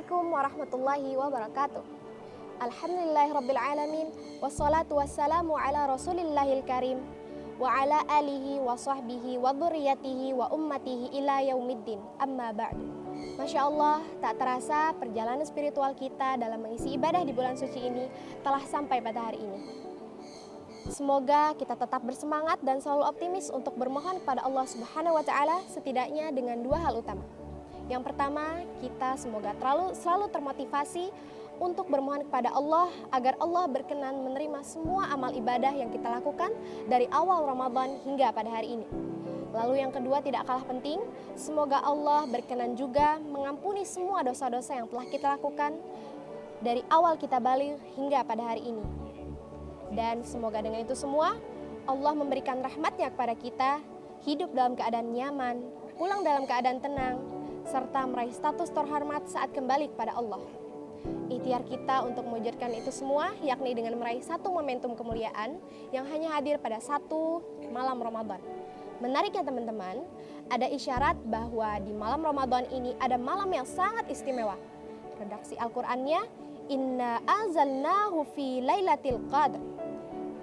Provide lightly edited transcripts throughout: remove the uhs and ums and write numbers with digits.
Assalamualaikum warahmatullahi wabarakatuh. Alhamdulillahirrabbilalamin. Wassalatu wassalamu ala rasulillahil karim wa ala alihi wa sahbihi wa dhurriyyatihi wa ummatihi ila yaumiddin. Amma ba'du. Masya Allah, tak terasa perjalanan spiritual kita dalam mengisi ibadah di bulan suci ini telah sampai pada hari ini. Semoga kita tetap bersemangat dan selalu optimis untuk bermohon kepada Allah Subhanahu wa Ta'ala, setidaknya dengan dua hal utama. Yang pertama, kita semoga selalu termotivasi untuk bermohon kepada Allah agar Allah berkenan menerima semua amal ibadah yang kita lakukan dari awal Ramadan hingga pada hari ini. Lalu yang kedua, tidak kalah penting, semoga Allah berkenan juga mengampuni semua dosa-dosa yang telah kita lakukan dari awal kita balik hingga pada hari ini. Dan semoga dengan itu semua Allah memberikan rahmatnya kepada kita, hidup dalam keadaan nyaman, pulang dalam keadaan tenang, serta meraih status terhormat saat kembali kepada Allah. Ikhtiar kita untuk mewujudkan itu semua yakni dengan meraih satu momentum kemuliaan yang hanya hadir pada satu malam Ramadan. Menariknya teman-teman, ada isyarat bahwa di malam Ramadan ini ada malam yang sangat istimewa. Redaksi Al-Qur'annya, Inna anzalnahu fi lailatul qadr.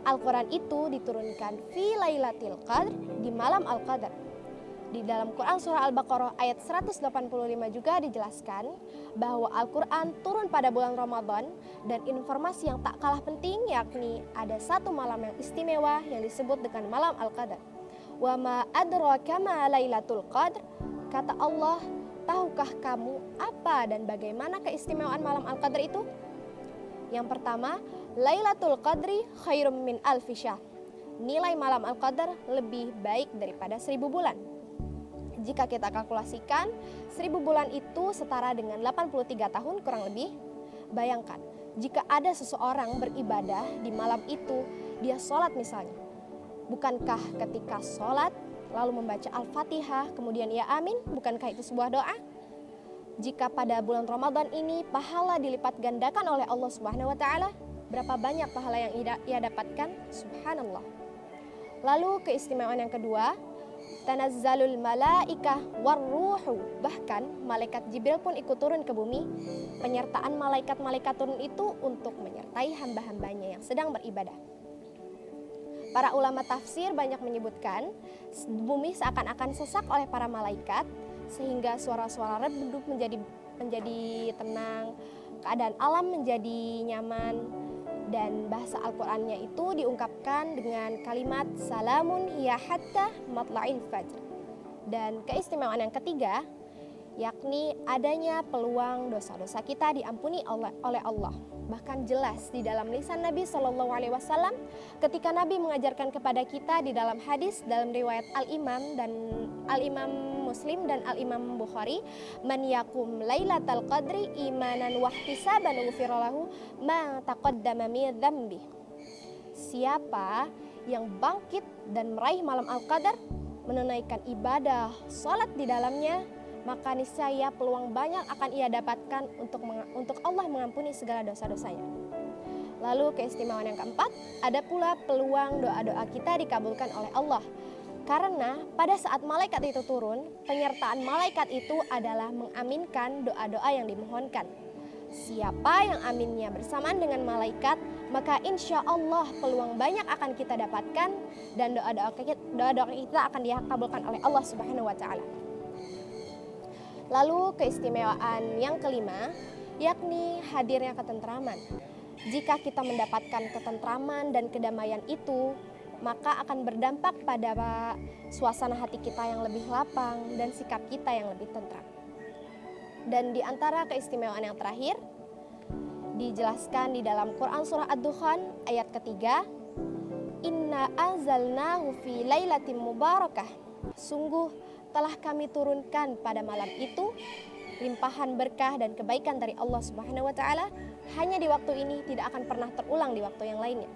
Al-Quran itu diturunkan fi lailatul qadr, di malam Al-Qadar. Di dalam Quran surah Al-Baqarah ayat 185 juga dijelaskan bahwa Al-Quran turun pada bulan Ramadan, dan informasi yang tak kalah penting yakni ada satu malam yang istimewa yang disebut dengan malam Al-Qadar. Wa ma adraka ma lailatul qadr. Kata Allah, tahukah kamu apa dan bagaimana keistimewaan malam Al-Qadar itu? Yang pertama, Lailatul Qadri khairum min alfi syahr. Nilai malam Al-Qadar lebih baik daripada 1000 bulan. Jika kita kalkulasikan, 1000 bulan itu setara dengan 83 tahun kurang lebih. Bayangkan, jika ada seseorang beribadah di malam itu, dia sholat misalnya. Bukankah ketika sholat, lalu membaca Al-Fatihah, kemudian ia amin, bukankah itu sebuah doa? Jika pada bulan Ramadan ini pahala dilipat gandakan oleh Allah Subhanahu wa Ta'ala, berapa banyak pahala yang ia dapatkan? Subhanallah. Lalu keistimewaan yang kedua, tanazzalul malaikah warruhu. Bahkan malaikat Jibril pun ikut turun ke bumi. Penyertaan malaikat-malaikat turun itu untuk menyertai hamba-hambanya yang sedang beribadah. Para ulama tafsir banyak menyebutkan bumi seakan-akan sesak oleh para malaikat, sehingga suara-suara redup menjadi tenang, keadaan alam menjadi nyaman, dan bahasa Al-Qur'annya itu diungkapkan dengan kalimat salamun hiya hatta matla'il fajr. Dan keistimewaan yang ketiga yakni adanya peluang dosa-dosa kita diampuni oleh Allah. Bahkan jelas di dalam lisan Nabi SAW ketika Nabi mengajarkan kepada kita di dalam hadis dalam riwayat Al-Imam Muslim dan Al-Imam Bukhari, man yakum lailatal qadri imanan wahtisaban ghufira lahu ma taqaddama min dzambi. Siapa yang bangkit dan meraih malam Al-Qadar, menunaikan ibadah, salat di dalamnya, maka niscaya peluang banyak akan ia dapatkan untuk Allah mengampuni segala dosa-dosanya. Lalu keistimewaan yang keempat, ada pula peluang doa-doa kita dikabulkan oleh Allah. Karena pada saat malaikat itu turun, penyertaan malaikat itu adalah mengaminkan doa-doa yang dimohonkan. Siapa yang aminnya bersamaan dengan malaikat, maka insya Allah peluang banyak akan kita dapatkan, dan doa-doa kita akan dikabulkan oleh Allah Subhanahu wa Ta'ala. Lalu keistimewaan yang kelima, yakni hadirnya ketentraman. Jika kita mendapatkan ketentraman dan kedamaian itu, maka akan berdampak pada suasana hati kita yang lebih lapang dan sikap kita yang lebih tentram. Dan di antara keistimewaan yang terakhir, dijelaskan di dalam Quran surah Ad-Dukhan ayat ketiga, Inna anzalnahu fi lailatin mubarakah. Sungguh telah kami turunkan pada malam itu limpahan berkah dan kebaikan dari Allah Subhanahu wa Ta'ala. Hanya di waktu ini, tidak akan pernah terulang di waktu yang lainnya.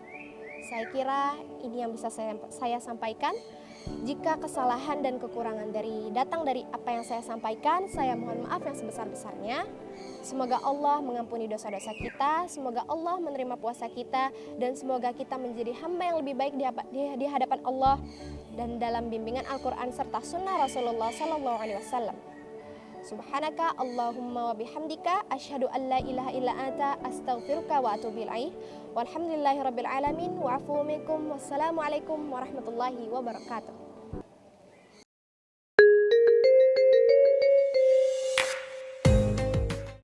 Saya kira ini yang bisa saya sampaikan. Jika kesalahan dan kekurangan datang dari apa yang saya sampaikan, saya mohon maaf yang sebesar-besarnya. Semoga Allah mengampuni dosa-dosa kita, semoga Allah menerima puasa kita, dan semoga kita menjadi hamba yang lebih baik di hadapan Allah dan dalam bimbingan Al-Quran serta sunnah Rasulullah SAW. Subhanaka Allahumma wa bihamdika asyhadu an la ilaha illa anta astaghfiruka wa atubu ilaik. Walhamdulillahirabbil alamin wa afu minkum. Wassalamualaikum warahmatullahi wabarakatuh.